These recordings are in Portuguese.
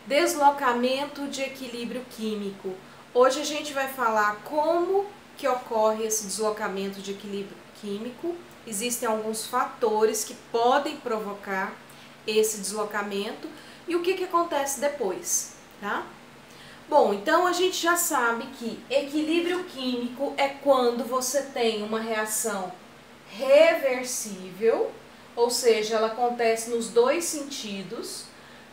Deslocamento de equilíbrio químico. Hoje a gente vai falar como que ocorre esse deslocamento de equilíbrio químico. Existem alguns fatores que podem provocar esse deslocamento e o que acontece depois, tá? Bom, então a gente já sabe que equilíbrio químico é quando você tem uma reação reversível, ou seja, ela acontece nos dois sentidos,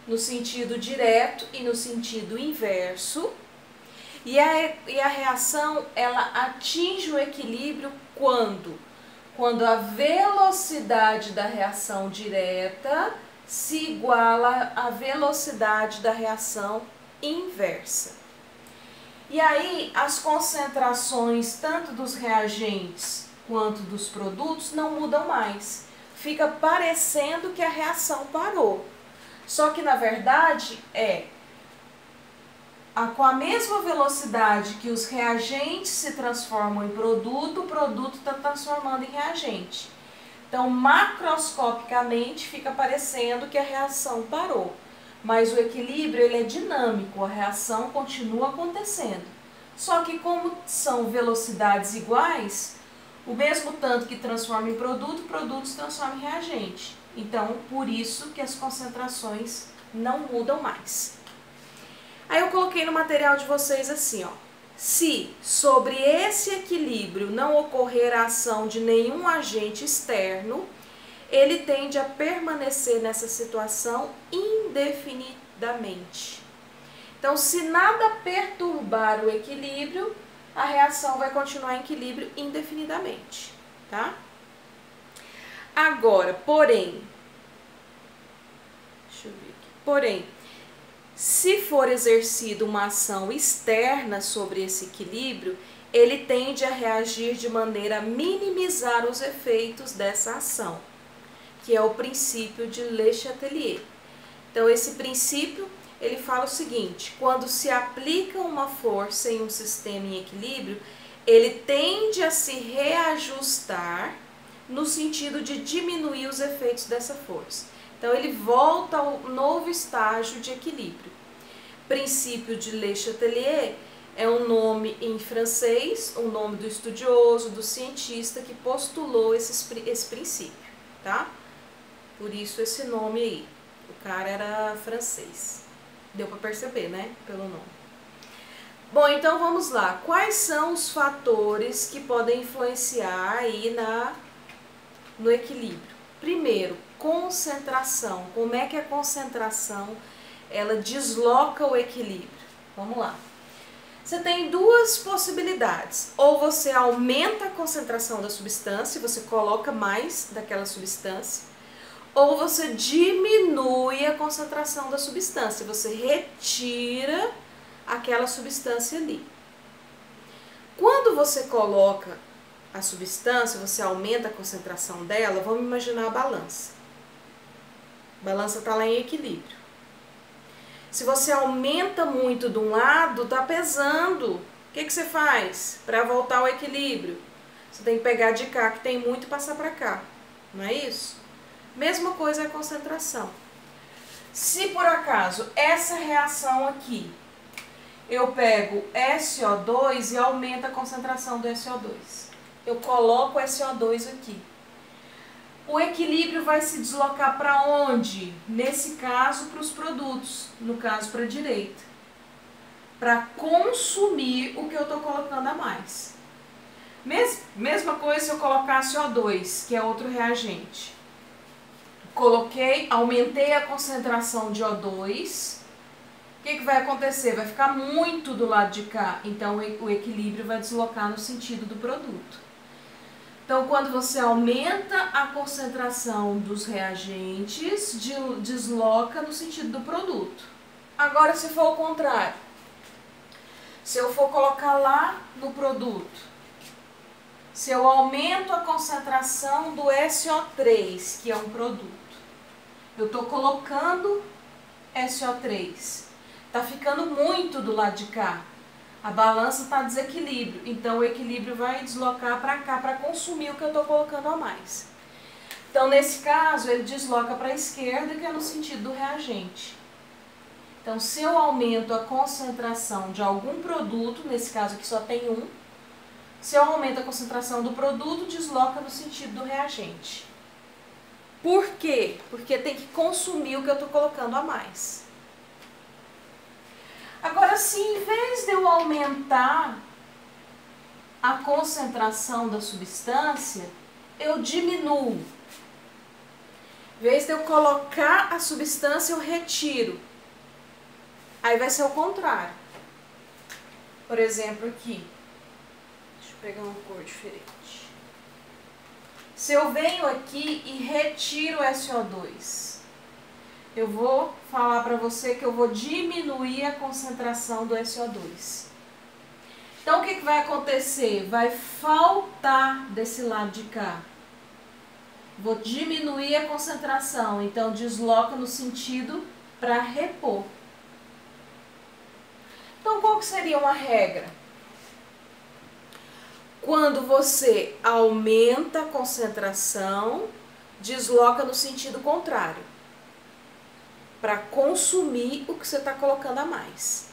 no sentido direto e no sentido inverso. E a reação, ela atinge o equilíbrio quando? Quando a velocidade da reação direta se iguala à velocidade da reação inversa. E aí, as concentrações tanto dos reagentes quanto dos produtos não mudam mais. Fica parecendo que a reação parou. Só que, na verdade, com a mesma velocidade que os reagentes se transformam em produto, o produto está transformando em reagente. Então, macroscopicamente, fica parecendo que a reação parou. Mas o equilíbrio ele é dinâmico, a reação continua acontecendo. Só que como são velocidades iguais, o mesmo tanto que transforma em produto, o produto se transforma em reagente. Então, por isso que as concentrações não mudam mais. Aí eu coloquei no material de vocês assim, ó. Se sobre esse equilíbrio não ocorrer a ação de nenhum agente externo, ele tende a permanecer nessa situação indefinidamente. Então, se nada perturbar o equilíbrio, a reação vai continuar em equilíbrio indefinidamente, tá? Agora, porém, se for exercida uma ação externa sobre esse equilíbrio, ele tende a reagir de maneira a minimizar os efeitos dessa ação, que é o princípio de Le Chatelier. Então, esse princípio, ele fala o seguinte: quando se aplica uma força em um sistema em equilíbrio, ele tende a se reajustar no sentido de diminuir os efeitos dessa força. Então, ele volta ao novo estágio de equilíbrio. Princípio de Le Chatelier é um nome em francês, um nome do estudioso, do cientista que postulou esse princípio, tá? Por isso esse nome aí. O cara era francês. Deu para perceber, né? Pelo nome. Bom, então vamos lá. Quais são os fatores que podem influenciar aí no equilíbrio? Primeiro, concentração. Como é que a concentração ela desloca o equilíbrio? Vamos lá. Você tem duas possibilidades. Ou você aumenta a concentração da substância, você coloca mais daquela substância, ou você diminui a concentração da substância, você retira aquela substância ali. Quando você coloca a substância, você aumenta a concentração dela, vamos imaginar a balança. A balança está lá em equilíbrio. Se você aumenta muito de um lado, está pesando. O que você faz para voltar ao equilíbrio? Você tem que pegar de cá, que tem muito, e passar para cá. Não é isso? Mesma coisa é a concentração. Se por acaso essa reação aqui, eu pego SO2 e aumento a concentração do SO2. Eu coloco SO2 aqui. O equilíbrio vai se deslocar para onde? Nesse caso, para os produtos. No caso, para a direita. Para consumir o que eu estou colocando a mais. Mesma coisa se eu colocar CO2, que é outro reagente. Coloquei, aumentei a concentração de O2. O que vai acontecer? Vai ficar muito do lado de cá. Então, o equilíbrio vai deslocar no sentido do produto. Então, quando você aumenta a concentração dos reagentes, desloca no sentido do produto. Agora, se for o contrário, se eu for colocar lá no produto, se eu aumento a concentração do SO3, que é um produto, eu estou colocando SO3, está ficando muito do lado de cá. A balança está em desequilíbrio, então o equilíbrio vai deslocar para cá para consumir o que eu estou colocando a mais. Então, nesse caso, ele desloca para a esquerda, que é no sentido do reagente. Então, se eu aumento a concentração de algum produto, nesse caso aqui só tem um, se eu aumento a concentração do produto, desloca no sentido do reagente. Por quê? Porque tem que consumir o que eu estou colocando a mais. Agora, se em vez de eu aumentar a concentração da substância, eu diminuo. Em vez de eu colocar a substância, eu retiro. Aí vai ser o contrário. Por exemplo, aqui. Deixa eu pegar uma cor diferente. Se eu venho aqui e retiro o SO2, eu vou falar para você que eu vou diminuir a concentração do SO2. Então, o que vai acontecer? Vai faltar desse lado de cá. Vou diminuir a concentração, então desloca no sentido para repor. Então, qual que seria uma regra? Quando você aumenta a concentração, desloca no sentido contrário, para consumir o que você está colocando a mais.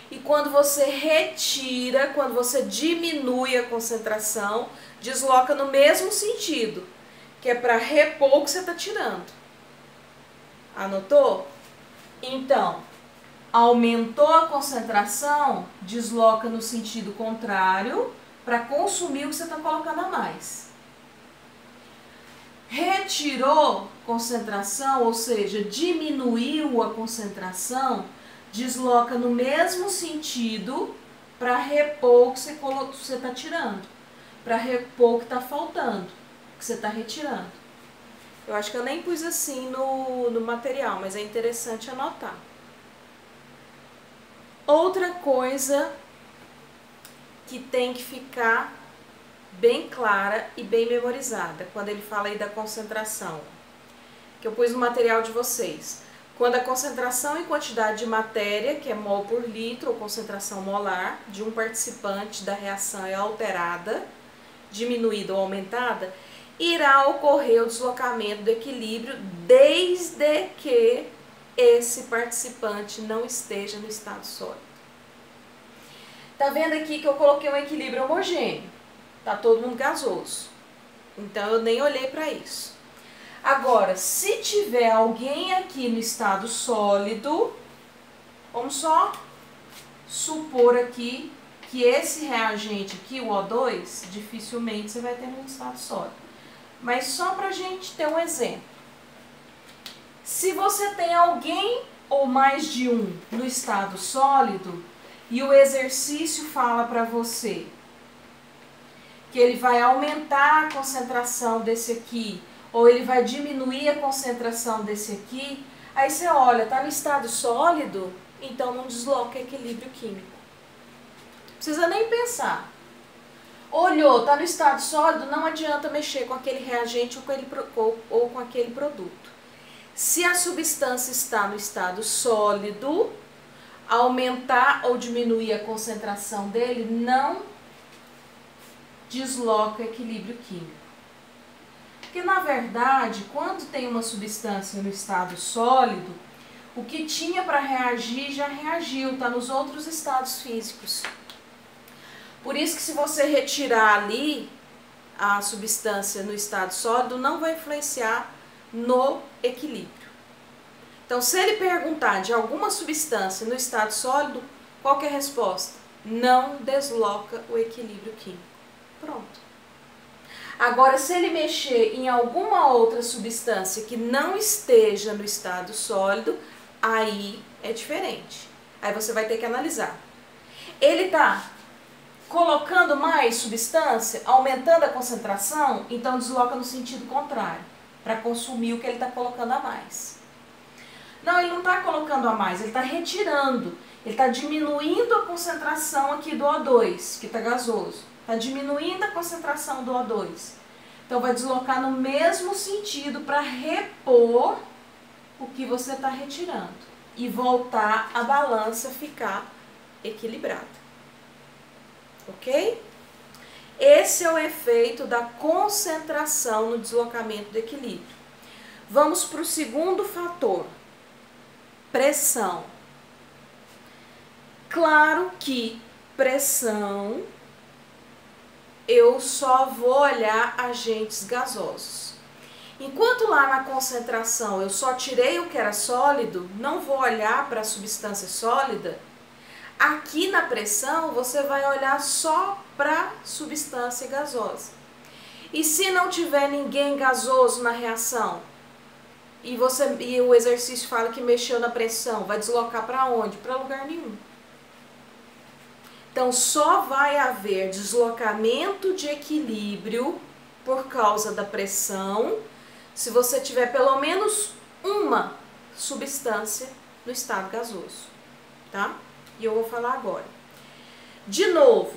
E quando você retira, quando você diminui a concentração, desloca no mesmo sentido, que é para repor o que você está tirando. Anotou? Então, aumentou a concentração, desloca no sentido contrário, para consumir o que você está colocando a mais. Retirou concentração, ou seja, diminuiu a concentração, desloca no mesmo sentido para repor o que você está tirando, para repor o que está faltando, o que você está retirando. Eu acho que eu nem pus assim no material, mas é interessante anotar. Outra coisa que tem que ficar bem clara e bem memorizada, quando ele fala aí da concentração, que eu pus no material de vocês. Quando a concentração em quantidade de matéria, que é mol por litro, ou concentração molar, de um participante da reação é alterada, diminuída ou aumentada, irá ocorrer o deslocamento do equilíbrio desde que esse participante não esteja no estado sólido. Tá vendo aqui que eu coloquei um equilíbrio homogêneo? Tá todo mundo gasoso. Então eu nem olhei para isso. Agora, se tiver alguém aqui no estado sólido, vamos só supor aqui que esse reagente aqui, o O2, dificilmente você vai ter no estado sólido. Mas só para a gente ter um exemplo. Se você tem alguém ou mais de um no estado sólido e o exercício fala para você que ele vai aumentar a concentração desse aqui, ou ele vai diminuir a concentração desse aqui, aí você olha, tá no estado sólido, então não desloca equilíbrio químico. Não precisa nem pensar. Olhou, tá no estado sólido, não adianta mexer com aquele reagente ou com aquele produto. Se a substância está no estado sólido, aumentar ou diminuir a concentração dele não desloca o equilíbrio químico. Porque, na verdade, quando tem uma substância no estado sólido, o que tinha para reagir já reagiu, está nos outros estados físicos. Por isso que se você retirar ali a substância no estado sólido, não vai influenciar no equilíbrio. Então, se ele perguntar de alguma substância no estado sólido, qual que é a resposta? Não desloca o equilíbrio químico. Pronto. Agora, se ele mexer em alguma outra substância que não esteja no estado sólido, aí é diferente. Aí você vai ter que analisar. Ele está colocando mais substância, aumentando a concentração, então desloca no sentido contrário, para consumir o que ele está colocando a mais. Não, ele não está colocando a mais, ele está retirando. Ele está diminuindo a concentração aqui do O2, que está gasoso. Está diminuindo a concentração do O2. Então, vai deslocar no mesmo sentido para repor o que você está retirando. E voltar a balança ficar equilibrada. Ok? Esse é o efeito da concentração no deslocamento do equilíbrio. Vamos para o segundo fator. Pressão. Claro que pressão, eu só vou olhar agentes gasosos. Enquanto lá na concentração eu só tirei o que era sólido, não vou olhar para a substância sólida, aqui na pressão você vai olhar só para a substância gasosa. E se não tiver ninguém gasoso na reação, e o exercício fala que mexeu na pressão, vai deslocar para onde? Para lugar nenhum. Então, só vai haver deslocamento de equilíbrio por causa da pressão se você tiver pelo menos uma substância no estado gasoso, tá? E eu vou falar agora. De novo,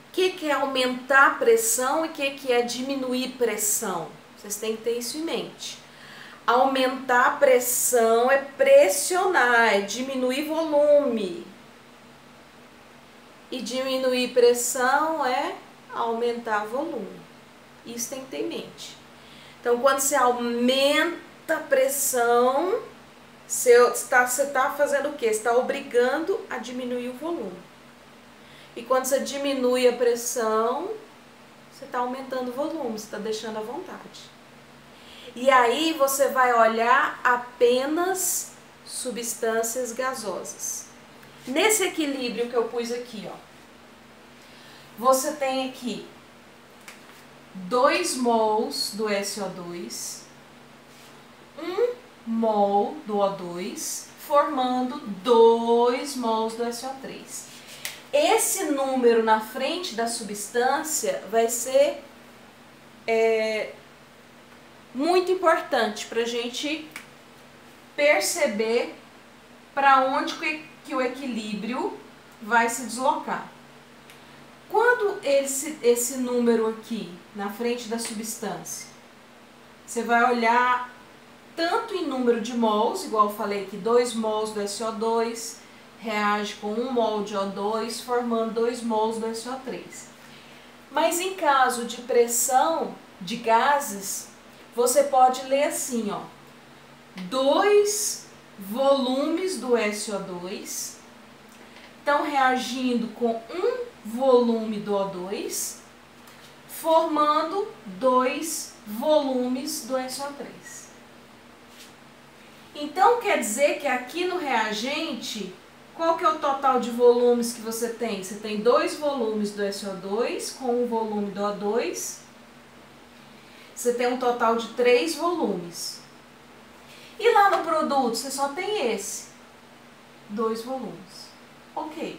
o que é aumentar a pressão e o que é diminuir pressão? Vocês têm que ter isso em mente. Aumentar a pressão é pressionar, é diminuir volume. E diminuir pressão é aumentar volume. Isso tem que ter em mente. Então, quando você aumenta a pressão, você está fazendo o quê? Você está obrigando a diminuir o volume. E quando você diminui a pressão, você está aumentando o volume, você está deixando à vontade. E aí você vai olhar apenas substâncias gasosas. Nesse equilíbrio que eu pus aqui, ó, você tem aqui 2 mols do SO2, 1 mol do O2, formando 2 mols do SO3. Esse número na frente da substância vai ser muito importante para a gente perceber para onde que o equilíbrio vai se deslocar. Quando esse número aqui na frente da substância, você vai olhar tanto em número de mols, igual eu falei aqui, 2 mols do SO2 reage com 1 mol de O2, formando 2 mols do SO3. Mas em caso de pressão de gases, você pode ler assim, ó, 2 volumes do SO2 estão reagindo com 1 volume do O2, formando 2 volumes do SO3. Então, quer dizer que aqui no reagente, qual que é o total de volumes que você tem? Você tem 2 volumes do SO2 com 1 volume do O2. Você tem um total de 3 volumes. E lá no produto, você só tem esse, 2 volumes. Ok.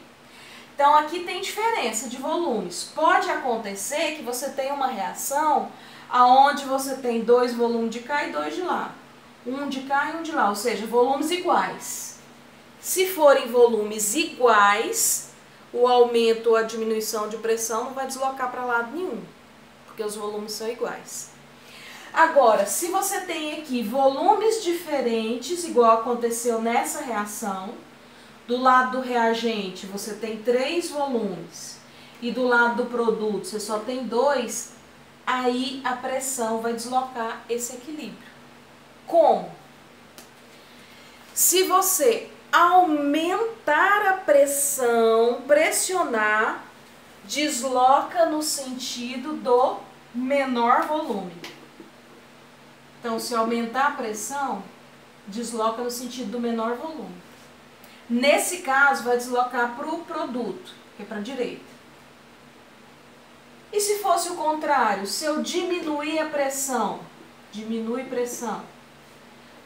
Então, aqui tem diferença de volumes. Pode acontecer que você tenha uma reação onde você tem 2 volumes de cá e 2 de lá. Um de cá e um de lá, ou seja, volumes iguais. Se forem volumes iguais, o aumento ou a diminuição de pressão não vai deslocar para lado nenhum, porque os volumes são iguais. Agora, se você tem aqui volumes diferentes, igual aconteceu nessa reação, do lado do reagente você tem 3 volumes e do lado do produto você só tem 2, aí a pressão vai deslocar esse equilíbrio. Como? Se você aumentar a pressão, pressionar, desloca no sentido do menor volume. Então, se aumentar a pressão, desloca no sentido do menor volume. Nesse caso, vai deslocar para o produto, que é para a direita. E se fosse o contrário, se eu diminuir a pressão, diminui pressão,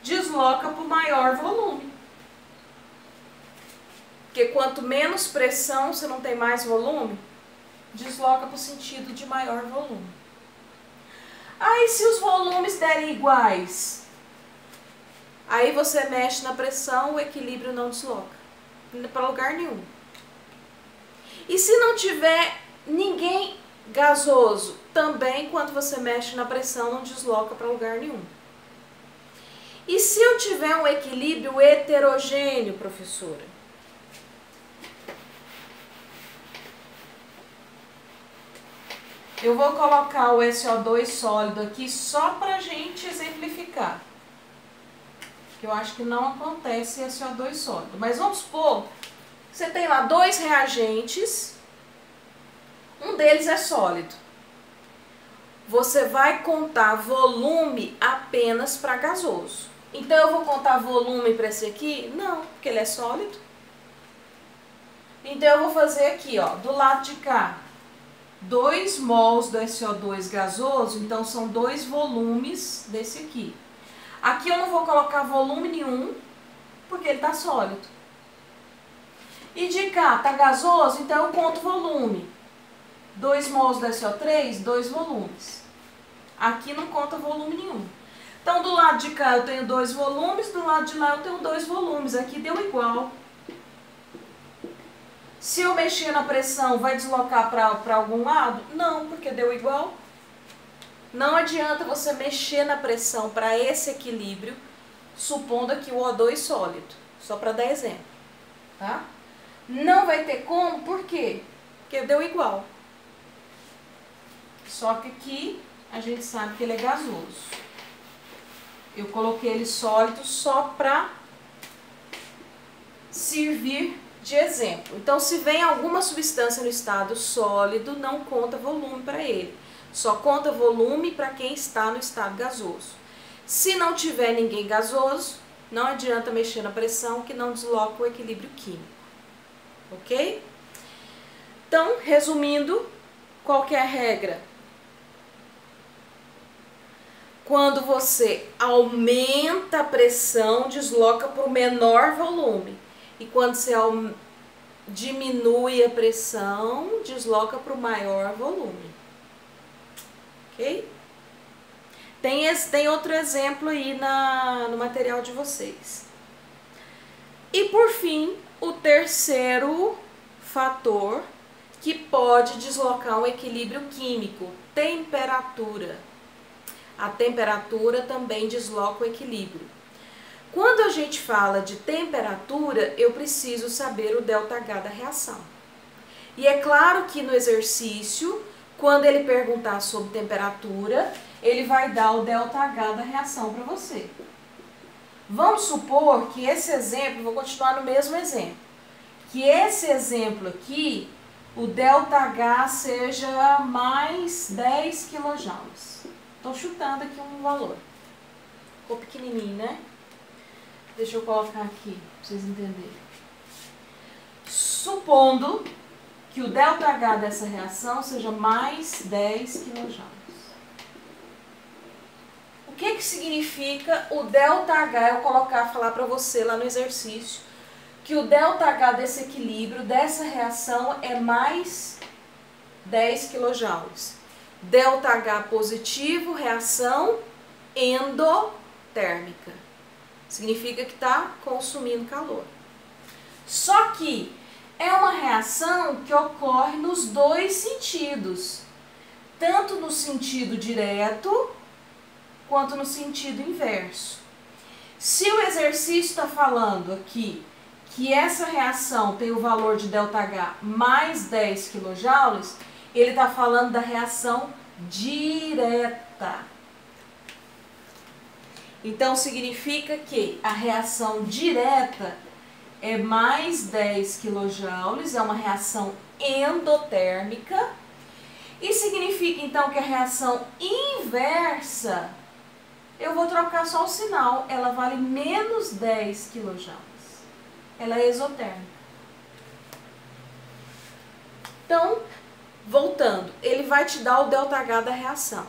desloca para o maior volume. Porque quanto menos pressão, você não tem mais volume, desloca para o sentido de maior volume. Aí, se os volumes derem iguais, aí você mexe na pressão, o equilíbrio não desloca para lugar nenhum. E se não tiver ninguém gasoso, também quando você mexe na pressão não desloca para lugar nenhum. E se eu tiver um equilíbrio heterogêneo, professora? Eu vou colocar o SO2 sólido aqui só para a gente exemplificar. Que eu acho que não acontece SO2 sólido. Mas vamos supor que Você tem lá dois reagentes, um deles é sólido. Você vai contar volume apenas para gasoso. Então eu vou contar volume para esse aqui? Não, porque ele é sólido. Então eu vou fazer aqui, ó, do lado de cá, 2 mols do SO2 gasoso, então são 2 volumes desse aqui. Aqui eu não vou colocar volume nenhum, porque ele está sólido. E de cá está gasoso, então eu conto volume. 2 mols do SO3, 2 volumes. Aqui não conta volume nenhum. Então do lado de cá eu tenho 2 volumes, do lado de lá eu tenho 2 volumes. Aqui deu igual. Se eu mexer na pressão, vai deslocar para algum lado? Não, porque deu igual. Não adianta você mexer na pressão para esse equilíbrio, supondo aqui o O2 sólido. Só para dar exemplo, tá? Não vai ter como, por quê? Porque deu igual. Só que aqui a gente sabe que ele é gasoso. Eu coloquei ele sólido só para servir de exemplo. Então, se vem alguma substância no estado sólido, não conta volume para ele. Só conta volume para quem está no estado gasoso. Se não tiver ninguém gasoso, não adianta mexer na pressão, que não desloca o equilíbrio químico. Ok? Então, resumindo, qual que é a regra? Quando você aumenta a pressão, desloca para o menor volume. E quando você diminui a pressão, desloca para o maior volume. Ok? Tem outro exemplo aí no material de vocês. E por fim, o terceiro fator que pode deslocar um equilíbrio químico, temperatura. A temperatura também desloca o equilíbrio. Quando a gente fala de temperatura, eu preciso saber o ΔH da reação. E é claro que no exercício, quando ele perguntar sobre temperatura, ele vai dar o ΔH da reação para você. Vamos supor que esse exemplo, vou continuar no mesmo exemplo, que esse exemplo aqui, o ΔH seja mais 10 kJ. Estou chutando aqui um valor. Ficou pequenininho, né? Deixa eu colocar aqui, para vocês entenderem. Supondo que o ΔH dessa reação seja mais 10 kJ. O que significa o ΔH? Eu falar para você lá no exercício, que o ΔH desse equilíbrio, dessa reação, é mais 10 kJ. ΔH positivo, reação endotérmica. Significa que está consumindo calor. Só que é uma reação que ocorre nos dois sentidos. Tanto no sentido direto, quanto no sentido inverso. Se o exercício está falando aqui que essa reação tem o valor de ΔH mais 10 kJ, ele está falando da reação direta. Então, significa que a reação direta é mais 10 kJ, é uma reação endotérmica. E significa, então, que a reação inversa, eu vou trocar só o sinal, ela vale menos 10 kJ. Ela é exotérmica. Então, voltando, ele vai te dar o ΔH da reação.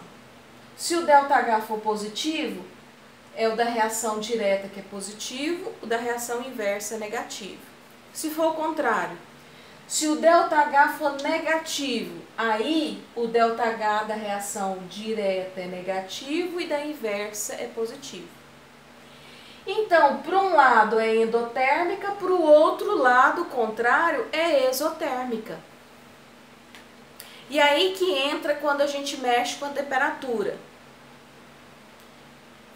Se o ΔH for positivo, é o da reação direta que é positivo, o da reação inversa é negativo. Se for o contrário, se o ΔH for negativo, aí o ΔH da reação direta é negativo e da inversa é positivo. Então, para um lado é endotérmica, para o outro lado, contrário, é exotérmica. E aí que entra quando a gente mexe com a temperatura.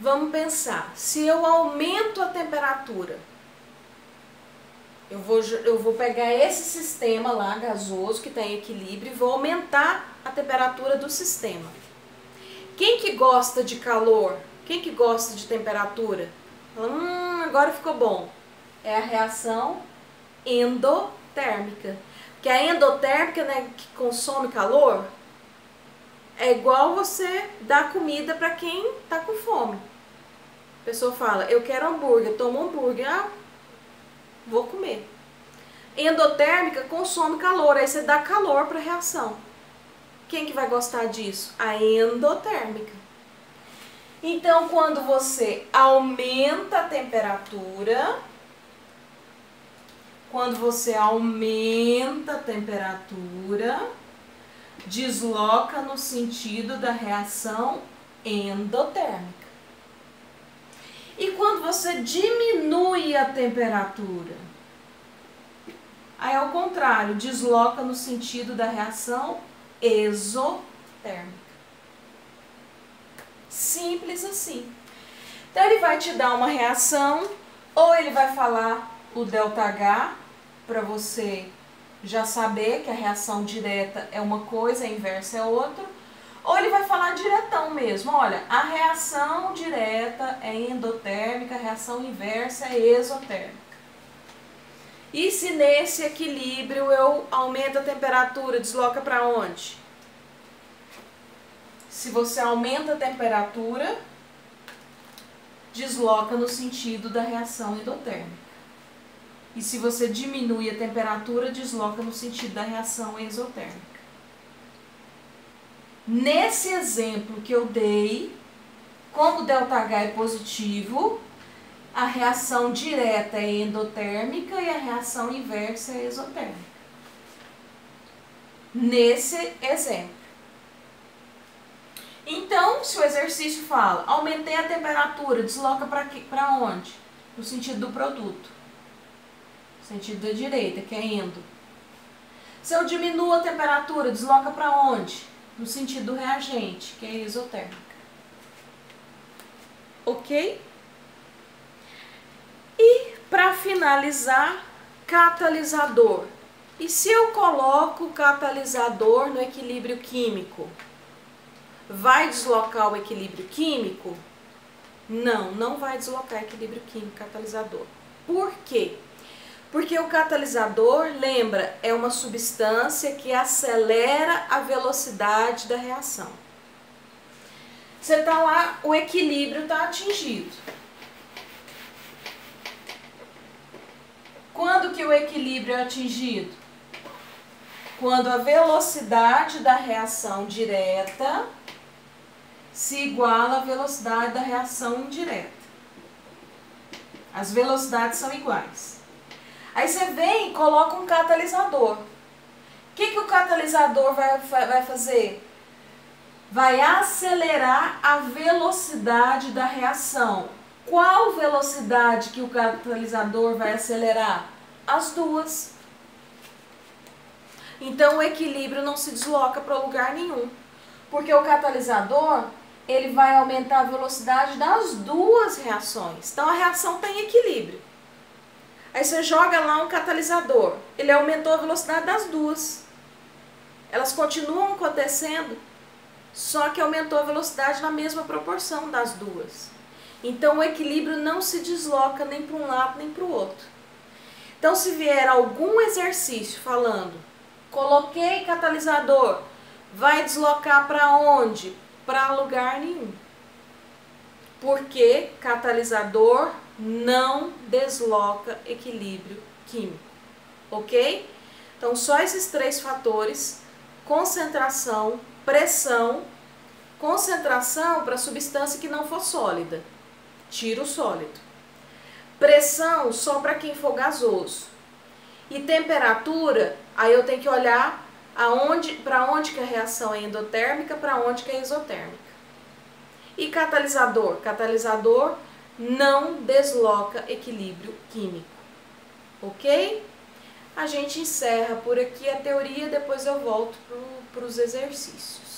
Vamos pensar, se eu aumento a temperatura, eu vou pegar esse sistema lá, gasoso, que está em equilíbrio, e vou aumentar a temperatura do sistema. Quem que gosta de calor? Quem que gosta de temperatura? Agora ficou bom. É a reação endotérmica. exotérmica. Que a endotérmica, né, que consome calor, é igual você dar comida para quem tá com fome. A pessoa fala, eu quero hambúrguer, toma hambúrguer, vou comer. Endotérmica consome calor, aí você dá calor para a reação. Quem que vai gostar disso? A endotérmica. Então, quando você aumenta a temperatura, desloca no sentido da reação endotérmica. E quando você diminui a temperatura, aí ao contrário, desloca no sentido da reação exotérmica. Simples assim. Então ele vai te dar uma reação, ou ele vai falar o ΔH, para você já saber que a reação direta é uma coisa, a inversa é outra, ou ele vai falar diretão mesmo, olha, a reação direta é endotérmica, a reação inversa é exotérmica. E se nesse equilíbrio eu aumento a temperatura, desloca para onde? Se você aumenta a temperatura, desloca no sentido da reação endotérmica. E se você diminui a temperatura, desloca no sentido da reação exotérmica. Nesse exemplo que eu dei, como o ΔH é positivo, a reação direta é endotérmica e a reação inversa é exotérmica. Nesse exemplo. Então, se o exercício fala, aumentei a temperatura, desloca para onde? No sentido do produto. Sentido da direita, que é endo. Se eu diminuo a temperatura, desloca para onde? No sentido do reagente, que é exotérmica. Ok? E, para finalizar, catalisador. E se eu coloco o catalisador no equilíbrio químico? Vai deslocar o equilíbrio químico? Não, não vai deslocar o equilíbrio químico catalisador. Por quê? Porque o catalisador, lembra, é uma substância que acelera a velocidade da reação. Você está lá, o equilíbrio está atingido. Quando que o equilíbrio é atingido? Quando a velocidade da reação direta se iguala à velocidade da reação indireta. As velocidades são iguais. Aí você vem e coloca um catalisador. O que o catalisador vai fazer? Vai acelerar a velocidade da reação. Qual velocidade que o catalisador vai acelerar? As duas. Então o equilíbrio não se desloca para lugar nenhum. Porque o catalisador, ele vai aumentar a velocidade das duas reações. Então a reação tem equilíbrio. Aí você joga lá um catalisador, ele aumentou a velocidade das duas. Elas continuam acontecendo, só que aumentou a velocidade na mesma proporção das duas. Então o equilíbrio não se desloca nem para um lado nem para o outro. Então se vier algum exercício falando, coloquei catalisador, vai deslocar para onde? Para lugar nenhum. Porque catalisador não desloca equilíbrio químico, ok? Então, só esses três fatores, concentração, pressão, concentração para substância que não for sólida, tira o sólido. Pressão só para quem for gasoso. E temperatura, aí eu tenho que olhar para onde que a reação é endotérmica, para onde que é exotérmica. E catalisador? Catalisador não desloca equilíbrio químico, ok? A gente encerra por aqui a teoria, depois eu volto para os exercícios.